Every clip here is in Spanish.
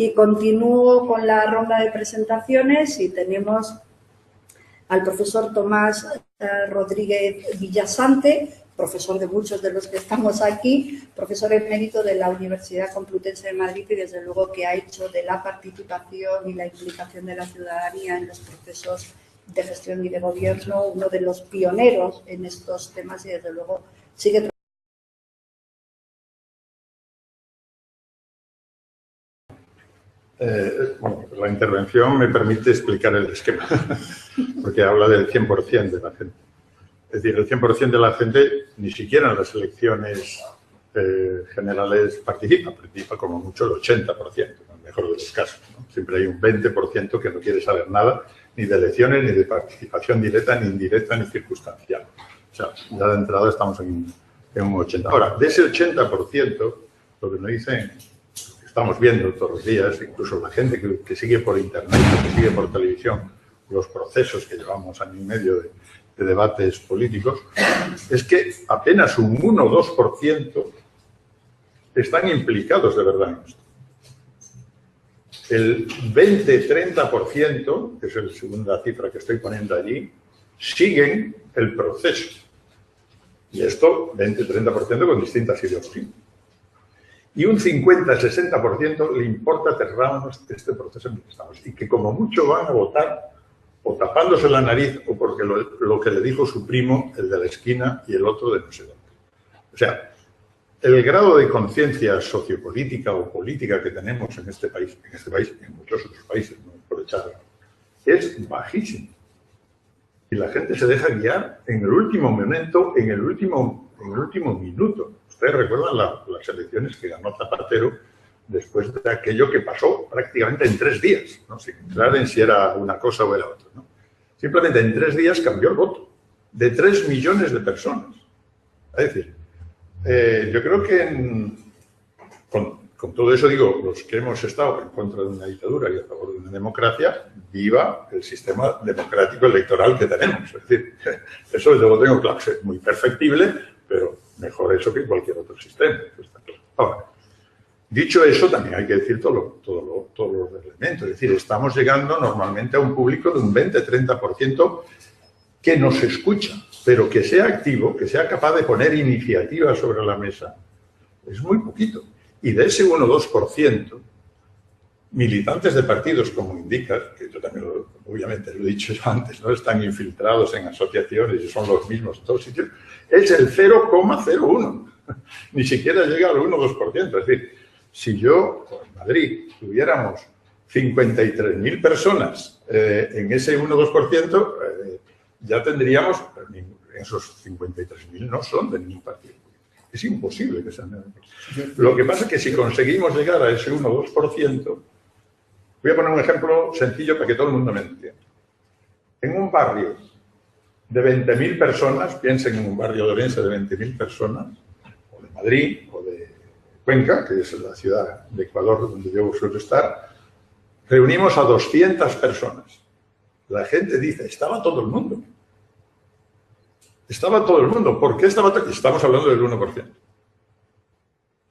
Y continúo con la ronda de presentaciones y tenemos al profesor Tomás Rodríguez Villasante, profesor de muchos de los que estamos aquí, profesor emérito de la Universidad Complutense de Madrid y desde luego que ha hecho de la participación y la implicación de la ciudadanía en los procesos de gestión y de gobierno uno de los pioneros en estos temas y desde luego sigue. Bueno, la intervención me permite explicar el esquema, porque habla del 100% de la gente. Es decir, el 100% de la gente ni siquiera en las elecciones generales participa como mucho el 80%, en el mejor de los casos, ¿no? Siempre hay un 20% que no quiere saber nada, ni de elecciones, ni de participación directa, ni indirecta, ni circunstancial. O sea, ya de entrada estamos en un 80%. Ahora, de ese 80%, lo que nos dicen, estamos viendo todos los días, incluso la gente que sigue por internet, que sigue por televisión, los procesos que llevamos año y medio de debates políticos, es que apenas un 1 o 2% están implicados de verdad en esto. El 20-30%, que es la segunda cifra que estoy poniendo allí, siguen el proceso. Y esto, 20-30% con distintas ideologías. Y un 50-60% le importa cerrarnos este proceso en el que estamos. Y que como mucho van a votar o tapándose la nariz o porque lo que le dijo su primo, el de la esquina, y el otro de no sé dónde. O sea, el grado de conciencia sociopolítica o política que tenemos en este país y en muchos otros países, no por echarlo, es bajísimo. Y la gente se deja guiar en el último momento, en el último minuto. Ustedes recuerdan las elecciones que ganó Zapatero después de aquello que pasó prácticamente en 3 días, ¿no? Sin entrar en si era una cosa o era otra, ¿no? Simplemente en 3 días cambió el voto de 3 millones de personas. Es decir, yo creo que con todo eso digo, los que hemos estado en contra de una dictadura y a favor de una democracia, viva el sistema democrático electoral que tenemos. Es decir, eso yo lo tengo claro, es muy perfectible, pero mejor eso que cualquier otro sistema. Está claro. Ahora, dicho eso, también hay que decir todos los elementos. Es decir, estamos llegando normalmente a un público de un 20-30% que nos escucha, pero que sea activo, que sea capaz de poner iniciativas sobre la mesa, es muy poquito. Y de ese 1 o 2%, militantes de partidos, como indicas, que yo también obviamente lo he dicho yo antes, no están infiltrados en asociaciones y son los mismos en todos sitios, es el 0,01. Ni siquiera llega al 1 o 2%. Es decir, si yo, en Madrid, tuviéramos 53.000 personas en ese 1 o 2%, ya tendríamos, esos 53.000 no son de ningún partido. Es imposible que sean de ningún partido. Lo que pasa es que si conseguimos llegar a ese 1 o 2%, voy a poner un ejemplo sencillo para que todo el mundo me entienda. En un barrio de 20.000 personas, piensen en un barrio de Orense de 20.000 personas, o de Madrid, o de Cuenca, que es la ciudad de Ecuador donde yo suelo estar, reunimos a 200 personas. La gente dice, estaba todo el mundo. Estaba todo el mundo. ¿Por qué estaba todo? Estamos hablando del 1%.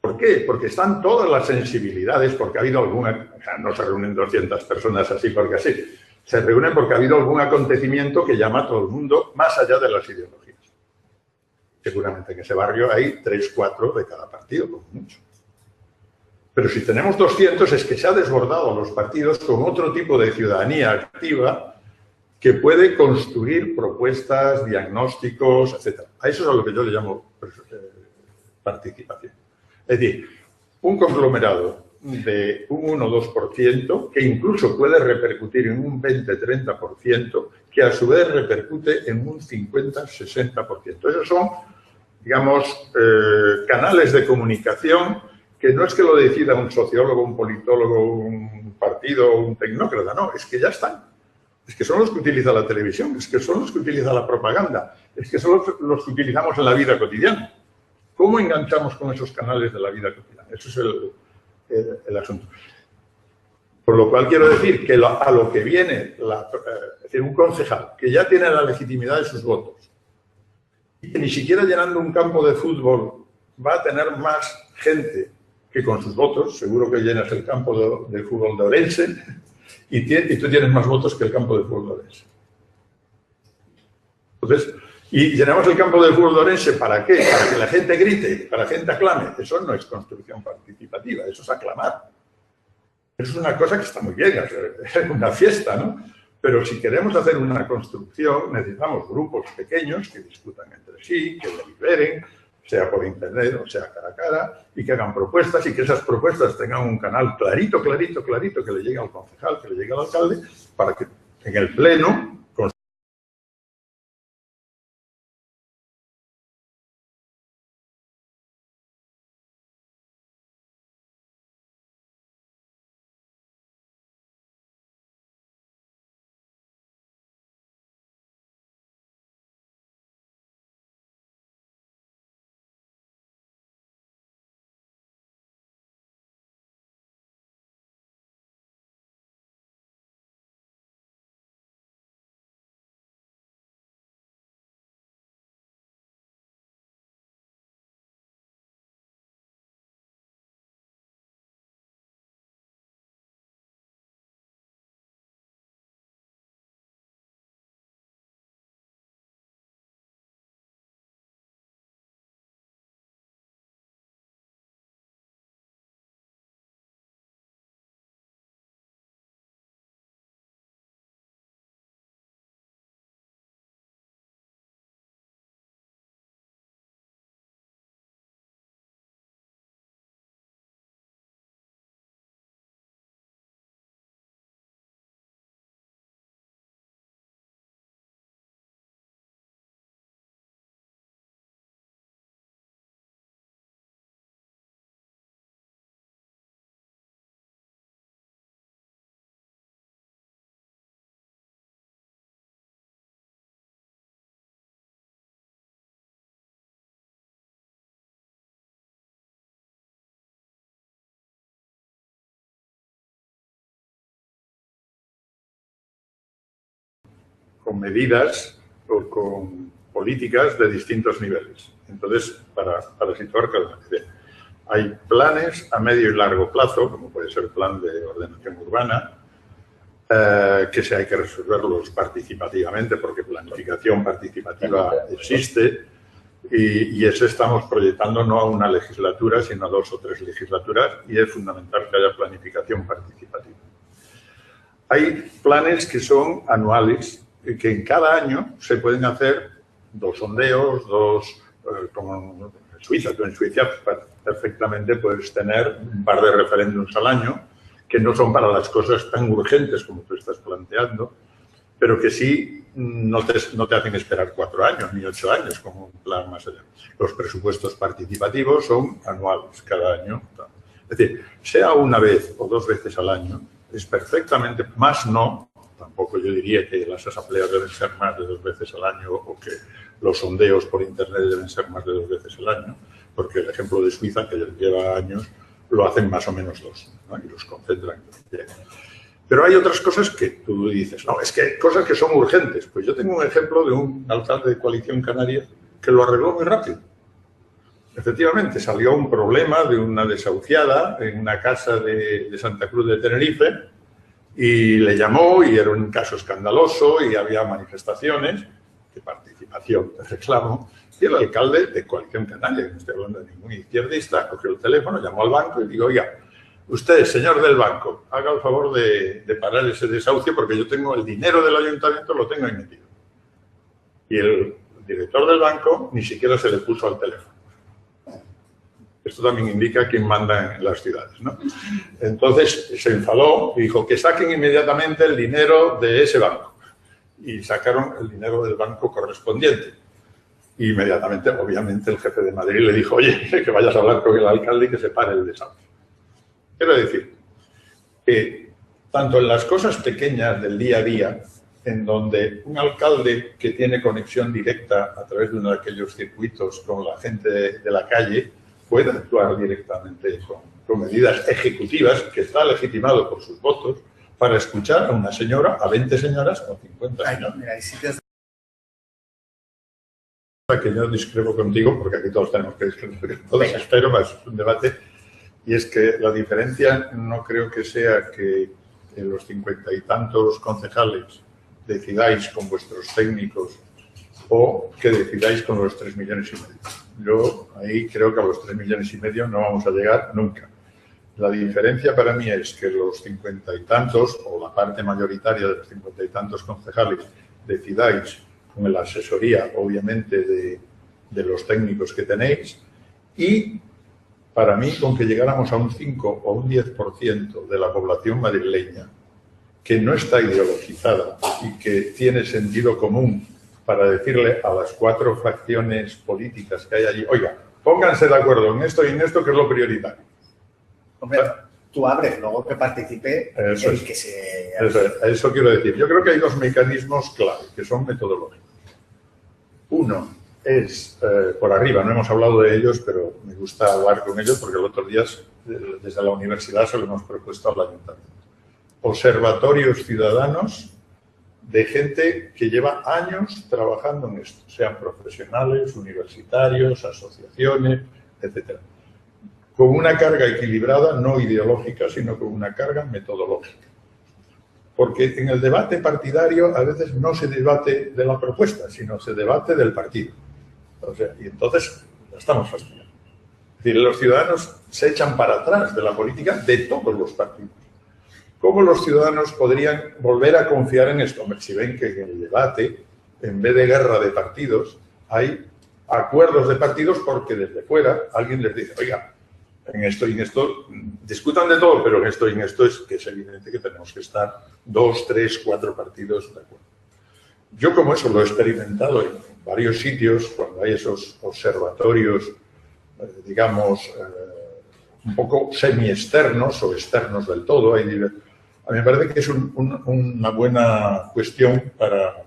¿Por qué? Porque están todas las sensibilidades, porque ha habido alguna... O sea, no se reúnen 200 personas así porque así. Se reúnen porque ha habido algún acontecimiento que llama a todo el mundo más allá de las ideologías. Seguramente en ese barrio hay 3, 4 de cada partido, como mucho. Pero si tenemos 200 es que se ha desbordado a los partidos con otro tipo de ciudadanía activa que puede construir propuestas, diagnósticos, etc. A eso es a lo que yo le llamo participación. Es decir, un conglomerado de un 1 o 2% que incluso puede repercutir en un 20-30%, que a su vez repercute en un 50-60%. Esos son, digamos, canales de comunicación que no es que lo decida un sociólogo, un politólogo, un partido, un tecnócrata, no, es que ya están. Es que son los que utiliza la televisión, es que son los que utiliza la propaganda, es que son los que utilizamos en la vida cotidiana. ¿Cómo enganchamos con esos canales de la vida cotidiana? Eso es el asunto. Por lo cual quiero decir que a lo que viene, es decir, un concejal que ya tiene la legitimidad de sus votos y que ni siquiera llenando un campo de fútbol va a tener más gente que con sus votos seguro que llenas el campo de fútbol de Orense y tú tienes más votos que el campo de fútbol de Orense. Entonces, y llenamos el campo de fútbol de Orense, ¿para qué? Para que la gente grite, para que la gente aclame. Eso no es construcción participativa, eso es aclamar. Eso es una cosa que está muy bien, es una fiesta, ¿no? Pero si queremos hacer una construcción, necesitamos grupos pequeños que discutan entre sí, que deliberen, sea por internet o sea cara a cara, y que hagan propuestas y que esas propuestas tengan un canal clarito, clarito, clarito, que le llegue al concejal, que le llegue al alcalde, para que en el pleno con medidas o con políticas de distintos niveles. Entonces, para situar cada idea, hay planes a medio y largo plazo, como puede ser el plan de ordenación urbana, que hay que resolverlos participativamente, porque planificación participativa existe, y ese estamos proyectando no a una legislatura, sino a 2 o 3 legislaturas, y es fundamental que haya planificación participativa. Hay planes que son anuales, que en cada año se pueden hacer 2 sondeos, como en Suiza. Tú en Suiza perfectamente puedes tener un par de referéndums al año, que no son para las cosas tan urgentes como tú estás planteando, pero que sí no te hacen esperar 4 años ni 8 años como un plan más allá. Los presupuestos participativos son anuales, cada año. Es decir, sea una vez o 2 veces al año, es perfectamente, más no, tampoco yo diría que las asambleas deben ser más de 2 veces al año o que los sondeos por internet deben ser más de 2 veces al año, porque el ejemplo de Suiza, que lleva años, lo hacen más o menos 2, ¿no? Y los concentran. Bien. Pero hay otras cosas que tú dices, no, es que hay cosas que son urgentes. Pues yo tengo un ejemplo de un alcalde de Coalición Canaria que lo arregló muy rápido. Efectivamente, salió un problema de una desahuciada en una casa de Santa Cruz de Tenerife y le llamó y era un caso escandaloso y había manifestaciones de participación, de reclamo, y el alcalde de Coalición Canaria, que no estoy hablando de ningún izquierdista, cogió el teléfono, llamó al banco y dijo, oiga, usted, señor del banco, haga el favor de parar ese desahucio porque yo tengo el dinero del ayuntamiento, lo tengo ahí metido. Y el director del banco ni siquiera se le puso al teléfono. Esto también indica quién manda en las ciudades, ¿no? Entonces se enfadó y dijo que saquen inmediatamente el dinero de ese banco. Y sacaron el dinero del banco correspondiente. Y inmediatamente, obviamente, el jefe de Madrid le dijo, oye, que vayas a hablar con el alcalde y que se pare el desahucio. Quiero decir que tanto en las cosas pequeñas del día a día, en donde un alcalde que tiene conexión directa a través de uno de aquellos circuitos con la gente de la calle, puede actuar directamente con medidas ejecutivas, que está legitimado por sus votos, para escuchar a una señora, a 20 señoras o 50 señoras. Mira, ahí sí te... Que yo discrepo contigo, porque aquí todos tenemos que discrepar, todos espero, es un debate, Y es que la diferencia no creo que sea que en los 50 y tantos concejales decidáis con vuestros técnicos o que decidáis con los 3,5 millones. Yo ahí creo que a los 3,5 millones no vamos a llegar nunca. La diferencia para mí es que los 50 y tantos, o la parte mayoritaria de los 50 y tantos concejales, decidáis con la asesoría, obviamente, de los técnicos que tenéis, y para mí, con que llegáramos a un 5 o un 10% de la población madrileña que no está ideologizada y que tiene sentido común para decirle a las 4 fracciones políticas que hay allí, oiga, pónganse de acuerdo en esto y en esto, que es lo prioritario. Hombre, tú abres, luego que participe el que se... Eso quiero decir. Yo creo que hay 2 mecanismos clave, que son metodológicos. Uno es por arriba, no hemos hablado de ellos, pero me gusta hablar con ellos porque los otros días desde la universidad se lo hemos propuesto al ayuntamiento. Observatorios ciudadanos de gente que lleva años trabajando en esto, sean profesionales, universitarios, asociaciones, etcétera. Con una carga equilibrada, no ideológica, sino con una carga metodológica. Porque en el debate partidario a veces no se debate de la propuesta, sino se debate del partido. O sea, y entonces la estamos fastidiando. Es decir, los ciudadanos se echan para atrás de la política de todos los partidos. ¿Cómo los ciudadanos podrían volver a confiar en esto? Hombre, si ven que en el debate, en vez de guerra de partidos, hay acuerdos de partidos porque desde fuera alguien les dice, oiga, en esto y en esto, discutan de todo, pero en esto y en esto es que es evidente que tenemos que estar 2, 3, 4 partidos de acuerdo. Yo como eso lo he experimentado en varios sitios, cuando hay esos observatorios, digamos, un poco semi-externos o externos del todo, a mí me parece que es una buena cuestión para...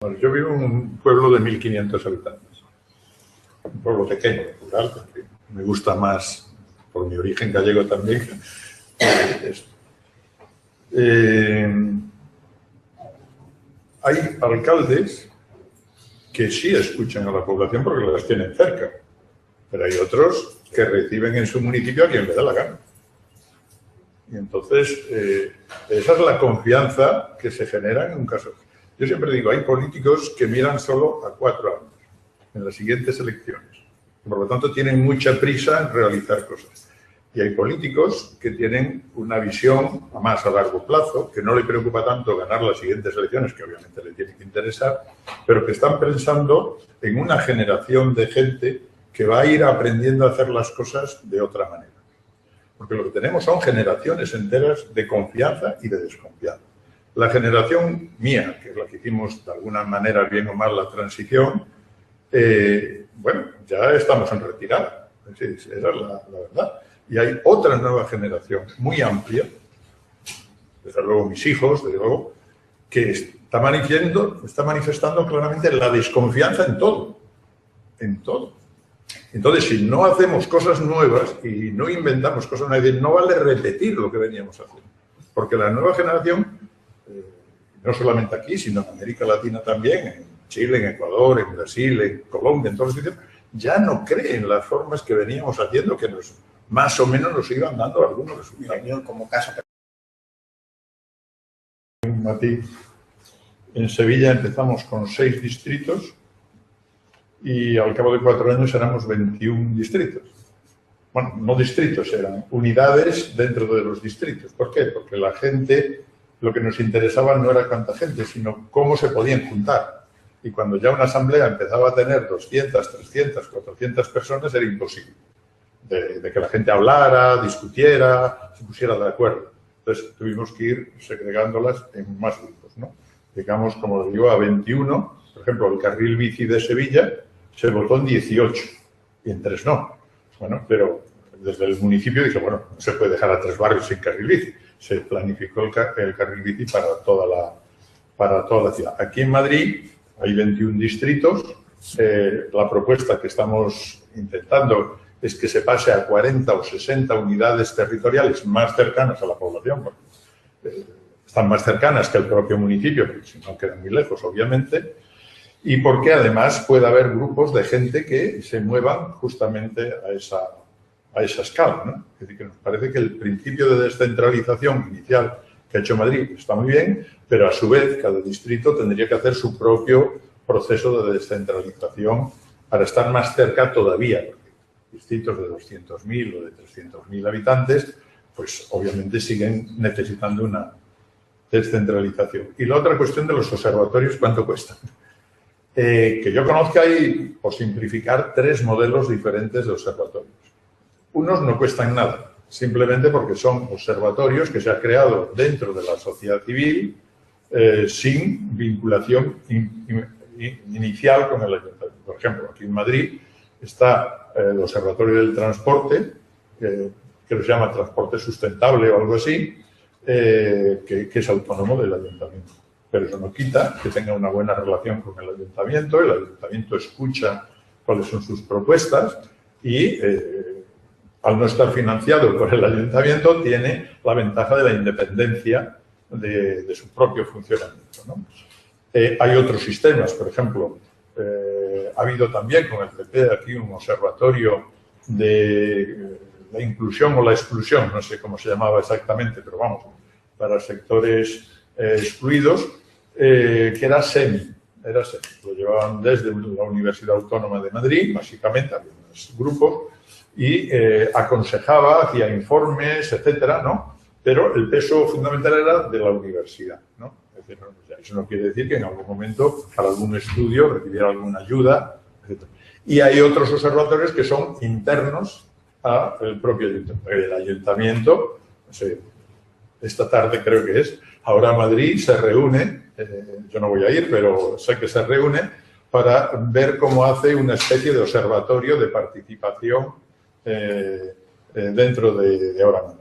Bueno, yo vivo en un pueblo de 1.500 habitantes, un pueblo pequeño, rural, porque me gusta más, por mi origen gallego también, esto. Hay alcaldes que sí escuchan a la población porque las tienen cerca, pero hay otros que reciben en su municipio a quien le da la gana. Y entonces, esa es la confianza que se genera en un caso. Yo siempre digo, hay políticos que miran solo a 4 años, en las siguientes elecciones. Por lo tanto, tienen mucha prisa en realizar cosas. Y hay políticos que tienen una visión a más a largo plazo, que no le preocupa tanto ganar las siguientes elecciones, que obviamente le tiene que interesar, pero que están pensando en una generación de gente que va a ir aprendiendo a hacer las cosas de otra manera. Porque lo que tenemos son generaciones enteras de confianza y de desconfianza. la generación mía, que es la que hicimos de alguna manera, bien o mal, la transición, bueno, ya estamos en retirada. Esa es la verdad. Y hay otra nueva generación muy amplia, desde luego mis hijos, desde luego, que está manifestando claramente la desconfianza en todo. En todo. Entonces, si no hacemos cosas nuevas y no inventamos cosas nuevas, no vale repetir lo que veníamos haciendo. Porque la nueva generación, no solamente aquí, sino en América Latina también, en Chile, en Ecuador, en Brasil, en Colombia, en todos los sitios, ya no cree en las formas que veníamos haciendo, que más o menos nos iban dando algunos resultados. Como caso. En Sevilla empezamos con 6 distritos y al cabo de 4 años éramos 21 distritos. Bueno, no distritos, eran unidades dentro de los distritos. ¿Por qué? Porque la gente, lo que nos interesaba no era cuánta gente, sino cómo se podían juntar. Y cuando ya una asamblea empezaba a tener 200, 300, 400 personas, era imposible. De que la gente hablara, discutiera, se pusiera de acuerdo. Entonces tuvimos que ir segregándolas en más grupos, ¿no? Digamos, como digo, a 21, por ejemplo, el carril bici de Sevilla se votó en 18 y en 3 no. Bueno, pero desde el municipio dije, bueno, no se puede dejar a 3 barrios sin carril bici. Se planificó el carril bici para toda la ciudad. Aquí en Madrid hay 21 distritos. La propuesta que estamos intentando es que se pase a 40 o 60 unidades territoriales más cercanas a la población, porque están más cercanas que el propio municipio, porque si no quedan muy lejos, obviamente, y porque además puede haber grupos de gente que se muevan justamente a esa escala, ¿no? Es decir, que nos parece que el principio de descentralización inicial que ha hecho Madrid está muy bien, pero a su vez cada distrito tendría que hacer su propio proceso de descentralización para estar más cerca todavía, porque distritos de 200.000 o de 300.000 habitantes, pues obviamente siguen necesitando una descentralización. Y la otra cuestión de los observatorios, ¿cuánto cuestan? Que yo conozca hay, por simplificar, 3 modelos diferentes de observatorios. Unos no cuestan nada, simplemente porque son observatorios que se han creado dentro de la sociedad civil sin vinculación inicial con el ayuntamiento. Por ejemplo, aquí en Madrid está el Observatorio del Transporte, que se llama Transporte Sustentable o algo así, que es autónomo del ayuntamiento. Pero eso no quita que tenga una buena relación con el ayuntamiento escucha cuáles son sus propuestas y, al no estar financiado por el ayuntamiento, tiene la ventaja de la independencia de su propio funcionamiento, ¿no? Hay otros sistemas, por ejemplo, ha habido también con el PP aquí un observatorio de la inclusión o la exclusión, no sé cómo se llamaba exactamente, pero vamos, para sectores excluidos, que era SEMI. Lo llevaban desde la Universidad Autónoma de Madrid, básicamente, había unos grupos, y aconsejaba, hacía informes, etcétera, ¿no? Pero el peso fundamental era de la universidad, ¿no? Es decir, eso no quiere decir que en algún momento, para algún estudio, recibiera alguna ayuda, etcétera. Y hay otros observatorios que son internos al propio ayuntamiento. El ayuntamiento, no sé, esta tarde creo que es, ahora Madrid se reúne, yo no voy a ir, pero sé que se reúne para ver cómo hace una especie de observatorio de participación dentro de Ahora Madrid.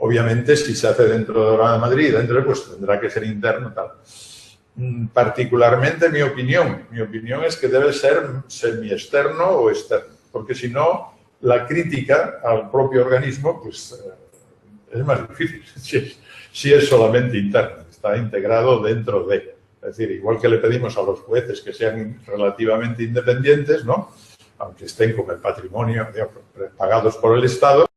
Obviamente, si se hace dentro de Ahora Madrid, pues tendrá que ser interno, tal. Particularmente mi opinión es que debe ser semi-externo o externo, porque si no, la crítica al propio organismo, pues es más difícil si es solamente interno, está integrado dentro de. Es decir, igual que le pedimos a los jueces que sean relativamente independientes, ¿no? Aunque estén con el patrimonio, digamos, pagados por el Estado,